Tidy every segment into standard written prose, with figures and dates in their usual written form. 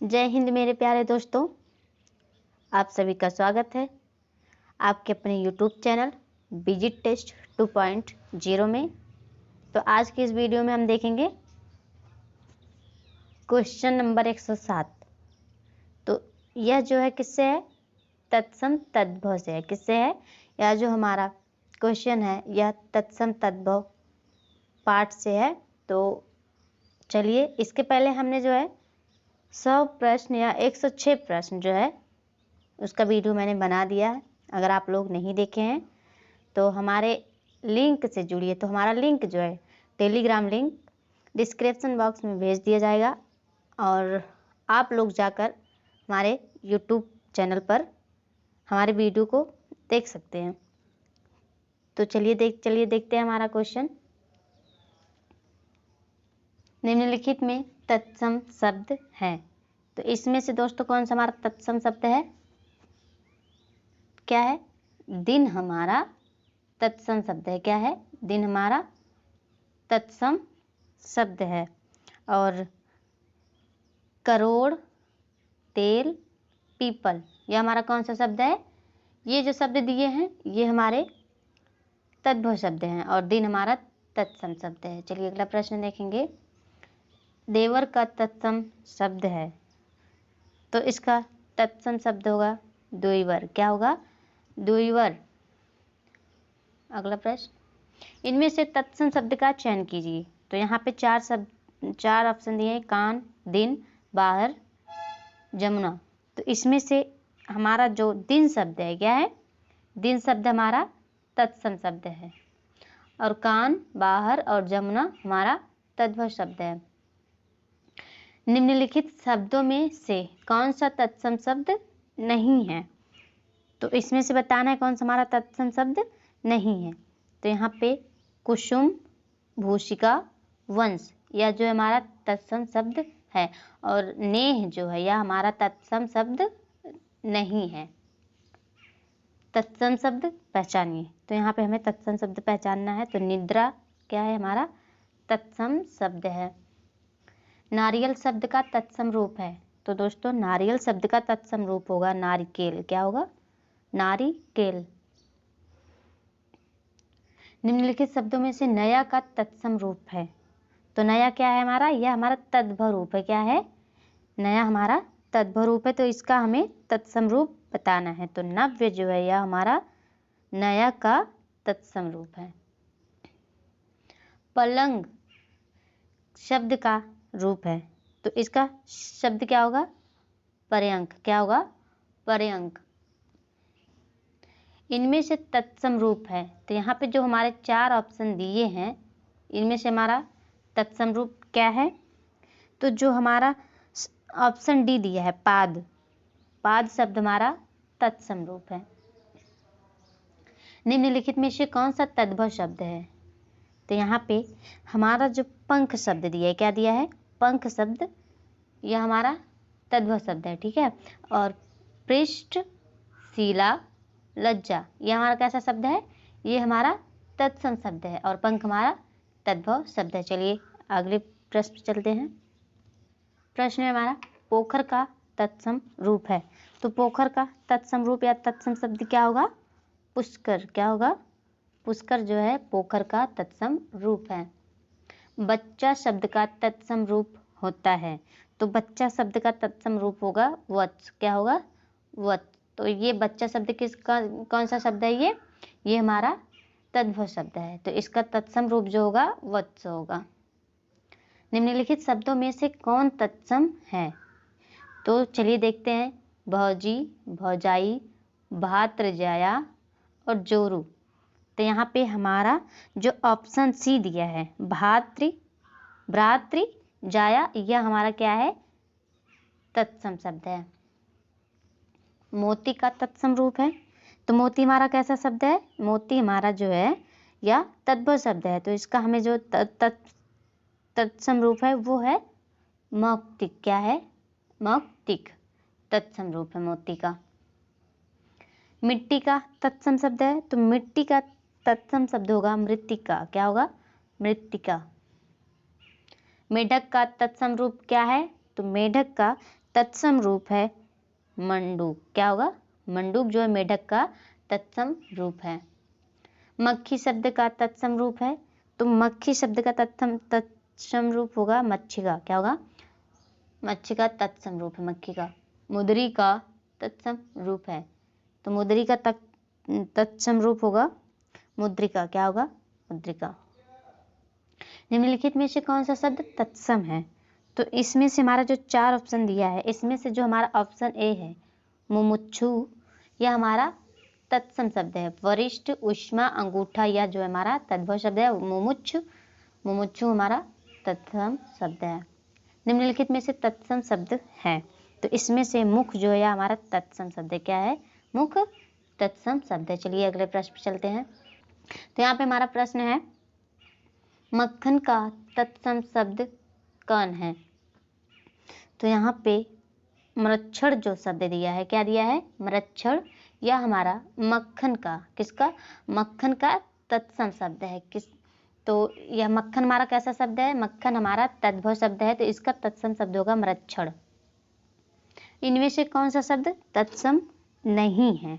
जय हिंद मेरे प्यारे दोस्तों, आप सभी का स्वागत है आपके अपने YouTube चैनल विजिट टेस्ट 2.0 में। तो आज की इस वीडियो में हम देखेंगे क्वेश्चन नंबर 107। तो यह जो है किससे है? तत्सम तद्भव से है। किससे है? यह जो हमारा क्वेश्चन है यह तत्सम तद्भव पाठ से है। तो चलिए, इसके पहले हमने जो है 100 प्रश्न या 106 प्रश्न जो है उसका वीडियो मैंने बना दिया है। अगर आप लोग नहीं देखे हैं तो हमारे लिंक से जुड़िए। तो हमारा लिंक जो है टेलीग्राम लिंक डिस्क्रिप्शन बॉक्स में भेज दिया जाएगा और आप लोग जाकर हमारे यूट्यूब चैनल पर हमारे वीडियो को देख सकते हैं। तो चलिए देखते हैं हमारा क्वेश्चन। निम्नलिखित में तत्सम शब्द है। तो इसमें से दोस्तों कौन सा हमारा तत्सम शब्द है? क्या है? दिन हमारा तत्सम शब्द है। क्या है? दिन हमारा तत्सम शब्द है। और करोड़, तेल, पीपल, यह हमारा कौन सा शब्द है? ये जो शब्द दिए हैं ये हमारे तद्भव शब्द हैं और दिन हमारा तत्सम शब्द है। चलिए अगला प्रश्न देखेंगे। देवर का तत्सम शब्द है तो इसका तत्सम शब्द होगा द्विवर। क्या होगा? द्विवर। अगला प्रश्न, इनमें से तत्सम शब्द का चयन कीजिए। तो यहाँ पे चार ऑप्शन दिए हैं, कान, दिन, बाहर, जमुना। तो इसमें से हमारा जो दिन शब्द है क्या है? दिन शब्द हमारा तत्सम शब्द है और कान, बाहर और जमुना हमारा तद्भव शब्द है। निम्नलिखित शब्दों में से कौन सा तत्सम शब्द नहीं है? तो इसमें से बताना है कौन सा हमारा तत्सम शब्द नहीं है। तो यहाँ पे कुसुम, भूषिका, वंश यह जो हमारा तत्सम शब्द है और नेह जो है यह हमारा तत्सम शब्द नहीं है। तत्सम शब्द पहचानिए। तो यहाँ पे हमें तत्सम शब्द पहचानना है। तो निद्रा क्या है? हमारा तत्सम शब्द है। नारियल शब्द का तत्सम रूप है। तो दोस्तों नारियल शब्द का तत्सम रूप होगा नारिकेल। क्या होगा? नारिकेल। निम्नलिखित शब्दों में से नया का तत्सम रूप है। तो नया क्या है हमारा? यह हमारा तद्भव रूप है। क्या है? नया हमारा तद्भव रूप है। तो इसका हमें तत्सम रूप बताना है। तो नव्य जो है यह हमारा नया का तत्सम रूप है। पलंग शब्द का रूप है। तो इसका शब्द क्या होगा? पर्यंक। क्या होगा? पर्यंक। इनमें से तत्सम रूप है। तो यहाँ पे जो हमारे 4 ऑप्शन दिए हैं इनमें से हमारा तत्सम रूप क्या है? तो जो हमारा ऑप्शन डी दिया है पाद, पाद शब्द हमारा तत्सम रूप है। निम्नलिखित में से कौन सा तद्भव शब्द है? तो यहाँ पे हमारा जो पंख शब्द दिया है, क्या दिया है? पंख शब्द, यह हमारा तद्भव शब्द है। ठीक है। और पृष्ठ, शिला, लज्जा यह हमारा कैसा शब्द है? ये हमारा तत्सम शब्द है और पंख हमारा तद्भव शब्द है। चलिए अगले प्रश्न चलते हैं। प्रश्न है हमारा पोखर का तत्सम रूप है। तो पोखर का तत्सम रूप या तत्सम शब्द क्या होगा? पुष्कर। क्या होगा? पुष्कर जो है पोखर का तत्सम रूप है। बच्चा शब्द का तत्सम रूप होता है। तो बच्चा शब्द का तत्सम रूप होगा वत्स। क्या होगा? वत्स। तो ये बच्चा शब्द किसका कौन सा शब्द है? ये हमारा तद्भव शब्द है। तो इसका तत्सम रूप जो होगा वत्स होगा। निम्नलिखित शब्दों में से कौन तत्सम है? तो चलिए देखते हैं। भौजी, भौजाई, भातृजाया और जोरू। तो यहाँ पे हमारा जो ऑप्शन सी दिया है भ्रातृ जाया, यह हमारा क्या है? तत्सम शब्द है। मोती का तत्सम रूप है। तो मोती हमारा कैसा शब्द है? मोती हमारा जो है यह तद्भव शब्द है। तो इसका हमें जो तत्सम रूप है वो है मौक्तिक। क्या है? मौक्तिक तत्सम रूप है मोती का। मिट्टी का तत्सम शब्द है। तो मिट्टी का तत्सम शब्द होगा मृत्तिका। क्या होगा? मृत्तिका। मेढक का तत्सम रूप क्या है? तो मेढक का तत्सम रूप है मंडूक। क्या होगा? मंडूक जो है मेढक का तत्सम रूप है। मक्खी शब्द का तत्सम रूप है, तो मक्खी शब्द का तत्सम रूप होगा मच्छी का। क्या होगा? मच्छी का तत्सम रूप है मक्खी का। मुद्री का तत्सम रूप है, तो मुद्री का तत्सम रूप होगा मुद्रिका। क्या होगा? मुद्रिका। निम्नलिखित में से कौन सा शब्द तत्सम है? तो इसमें से हमारा जो 4 ऑप्शन दिया है, इसमें से जो हमारा ऑप्शन ए है मुमुक्षु, यह हमारा तत्सम शब्द है। वरिष्ठ, उष्मा, अंगूठा, यह जो हमारा तद्भव शब्द है मुमुक्षु हमारा तत्सम शब्द है। निम्नलिखित में से तत्सम शब्द है, तो इसमें से मुख जो है हमारा तत्सम शब्द है। क्या है? मुख तत्सम शब्द है। चलिए अगले प्रश्न पर चलते हैं। तो यहाँ पे हमारा प्रश्न है मक्खन का तत्सम शब्द कौन है? तो यहाँ पे मृक्षण जो शब्द दिया है, क्या दिया है? मृक्षण। यह हमारा मक्खन का, किसका? मक्खन का तत्सम शब्द है। तो यह मक्खन हमारा कैसा शब्द है? मक्खन हमारा तद्भव शब्द है, तो इसका तत्सम शब्द होगा मृक्षण। इनमें से कौन सा शब्द तत्सम नहीं है?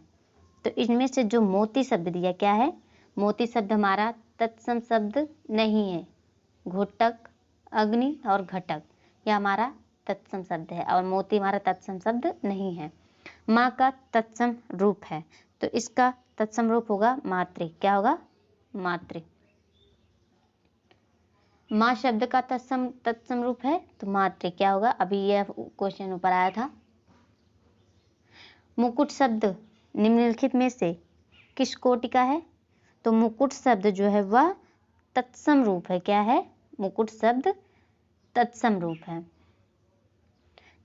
तो इनमें से जो मोती शब्द दिया, क्या है? मोती शब्द हमारा तत्सम शब्द नहीं है। घोटक, अग्नि और घटक, यह हमारा तत्सम शब्द है, और मोती हमारा तत्सम शब्द नहीं है। माँ का तत्सम रूप है, तो इसका तत्सम रूप होगा मातृ। क्या होगा? मातृ। माँ शब्द का तत्सम रूप है, तो मातृ। क्या होगा? अभी यह क्वेश्चन ऊपर आया था। मुकुट शब्द निम्नलिखित में से किस कोटि का है? तो मुकुट शब्द जो है वह तत्सम रूप है। क्या है? मुकुट शब्द तत्सम रूप है।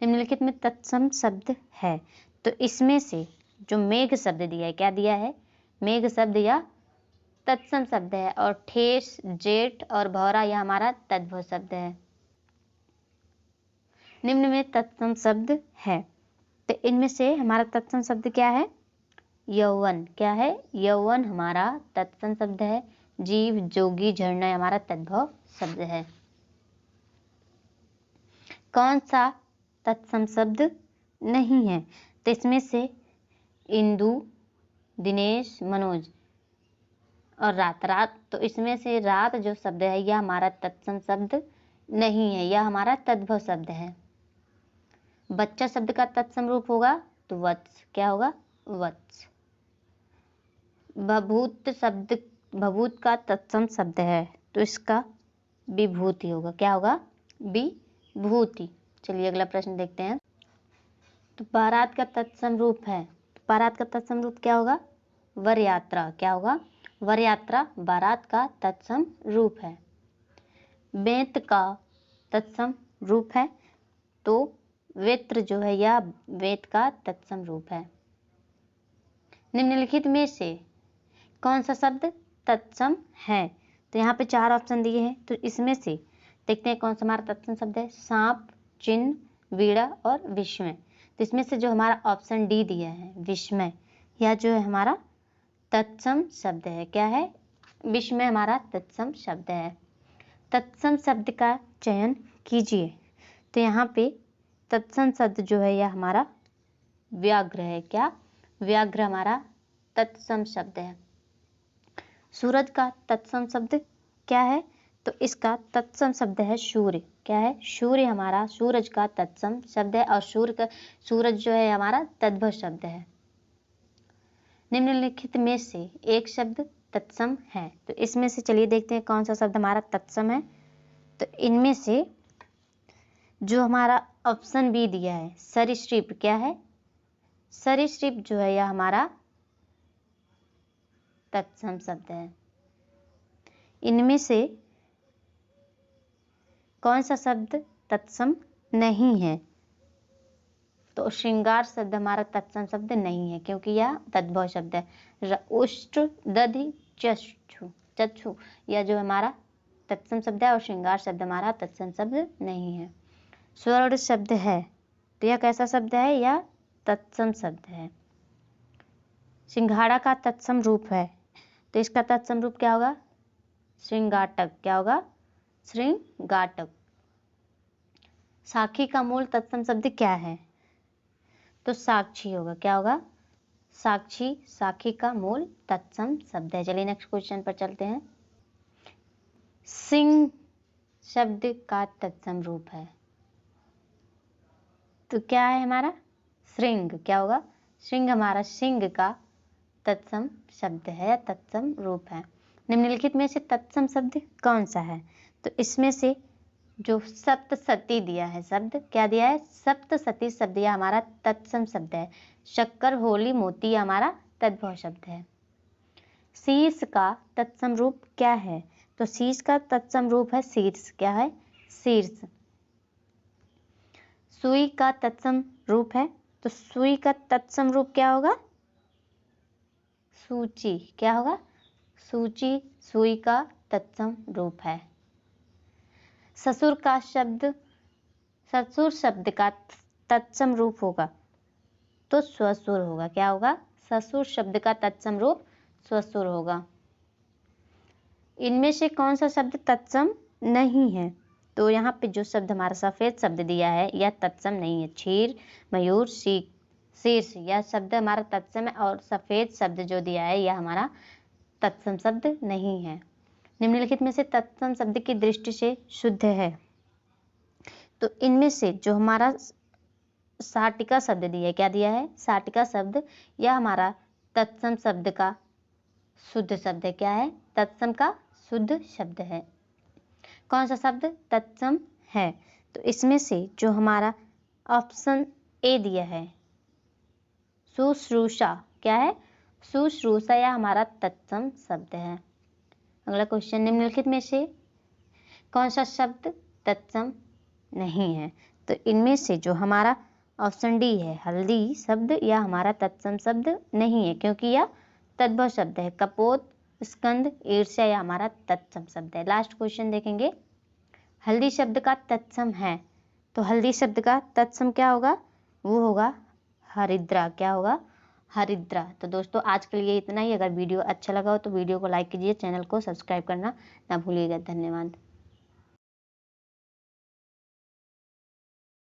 निम्नलिखित में तत्सम शब्द है, तो इसमें से जो मेघ शब्द दिया है, क्या दिया है? मेघ शब्द या तत्सम शब्द है, और ठेस, जेठ और भौरा यह हमारा तद्भव शब्द है। निम्न में तत्सम शब्द है, तो इनमें से हमारा तत्सम शब्द क्या है? यौवन। क्या है? यौवन हमारा तत्सम शब्द है। जीव, जोगी, झरना हमारा तद्भव शब्द है। कौन सा तत्सम शब्द नहीं है? तो इसमें से इंदु, दिनेश, मनोज और रात। तो इसमें से रात जो शब्द है यह हमारा तत्सम शब्द नहीं है, यह हमारा तद्भव शब्द है। बच्चा शब्द का तत्सम रूप होगा तो वत्स। क्या होगा? वत्स। भभूत शब्द भभूत का तत्सम शब्द है, तो इसका विभूति होगा। क्या होगा? विभूति। चलिए अगला प्रश्न देखते हैं। तो बारात का तत्सम रूप है, तो बारात का तत्सम रूप क्या होगा? वर यात्रा। क्या होगा? वर यात्रा बारात का तत्सम रूप है। बेंत का तत्सम रूप है, तो वेत्र जो है यह वेत का तत्सम रूप है। निम्नलिखित में से कौन सा शब्द तत्सम है? तो यहाँ पे 4 ऑप्शन दिए हैं, तो इसमें से देखते हैं कौन सा हमारा तत्सम शब्द है। सांप, चिन्ह, वीणा और विस्मय। तो इसमें से जो हमारा ऑप्शन डी दिया है विस्मय, यह जो है हमारा तत्सम शब्द है। क्या है? विस्मय हमारा तत्सम शब्द है। तत्सम शब्द का चयन कीजिए। तो यहाँ पे तत्सम शब्द जो है यह हमारा व्याघ्र है। क्या? व्याघ्र हमारा तत्सम शब्द है। सूरज का तत्सम शब्द क्या है? तो इसका तत्सम शब्द है सूर्य। क्या है? सूर्य हमारा सूरज का तत्सम शब्द है, और सूरज जो है हमारा तद्भव शब्द है। निम्नलिखित में से एक शब्द तत्सम है, तो इसमें से चलिए देखते हैं कौन सा शब्द हमारा तत्सम है। तो इनमें से जो हमारा ऑप्शन बी दिया है सरीसृप, क्या है? सरीसृप जो है यह हमारा तत्सम शब्द है। इनमें से कौन सा शब्द तत्सम नहीं है? तो श्रृंगार शब्द हमारा तत्सम शब्द नहीं है, क्योंकि यह तद्भव शब्द है। उष्ट, दधि, चक्षु यह जो हमारा तत्सम शब्द है, और श्रृंगार शब्द हमारा तत्सम शब्द नहीं है। स्वर्ण शब्द है, तो यह कैसा शब्द है? यह तत्सम शब्द है। सिंघाड़ा का तत्सम रूप है, तो इसका तत्सम रूप क्या होगा? श्रृंगाटक। क्या होगा? श्रृंगाटक। साखी का मूल तत्सम शब्द क्या है? तो साक्षी होगा। क्या होगा? साक्षी। साखी का मूल तत्सम शब्द है। चलिए नेक्स्ट क्वेश्चन पर चलते हैं। सिंह शब्द का तत्सम रूप है, तो क्या है हमारा? श्रृंग। क्या होगा? श्रृंग हमारा सिंह का तत्सम शब्द है, तत्सम रूप है। निम्नलिखित में से तत्सम शब्द कौन सा है? तो इसमें से जो सप्तशती दिया है शब्द, क्या दिया है? सप्तशती शब्द, यह हमारा तत्सम शब्द है। शक्कर, होली, मोती हमारा तद्भव शब्द है। शीर्ष का तत्सम रूप क्या है? तो शीर्ष का तत्सम रूप है शीर्ष। क्या है? शीर्ष। सुई का तत्सम रूप है, तो सुई का तत्सम रूप क्या होगा? सूची। क्या होगा? सूची सुई का तत्सम रूप है। ससुर का शब्द, ससुर शब्द का तत्सम रूप होगा तो स्वसुर होगा। क्या होगा? ससुर शब्द का तत्सम रूप स्वसुर होगा। इनमें से कौन सा शब्द तत्सम नहीं है? तो यहाँ पे जो शब्द हमारा सफेद शब्द दिया है यह तत्सम नहीं है। क्षीर, मयूर, शीर्ष, यह शब्द हमारा तत्सम है, और सफेद शब्द जो दिया है यह हमारा तत्सम शब्द नहीं है। निम्नलिखित में से तत्सम शब्द की दृष्टि से शुद्ध है, तो इनमें से जो हमारा साटिका शब्द दिया है, क्या दिया है? साटिका शब्द, यह हमारा तत्सम शब्द का शुद्ध शब्द है। क्या है? तत्सम का शुद्ध शब्द है। कौन सा शब्द तत्सम है? तो इसमें से जो हमारा ऑप्शन ए दिया है शुश्रूषा, क्या है? शुश्रूषा, यह हमारा तत्सम शब्द है। अगला क्वेश्चन, निम्नलिखित में से कौन सा शब्द तत्सम नहीं है? तो इनमें से जो हमारा ऑप्शन डी है हल्दी शब्द, यह हमारा तत्सम शब्द नहीं है, क्योंकि यह तद्भव शब्द है। कपोत, स्कंद, ईर्ष्या, यह हमारा तत्सम शब्द है। लास्ट क्वेश्चन देखेंगे। हल्दी शब्द का तत्सम है, तो हल्दी शब्द का तत्सम क्या होगा? वो होगा हरिद्रा। क्या होगा? हरिद्रा। तो दोस्तों आज के लिए इतना ही। अगर वीडियो अच्छा लगा हो तो वीडियो को लाइक कीजिए, चैनल को सब्सक्राइब करना ना भूलिएगा। धन्यवाद।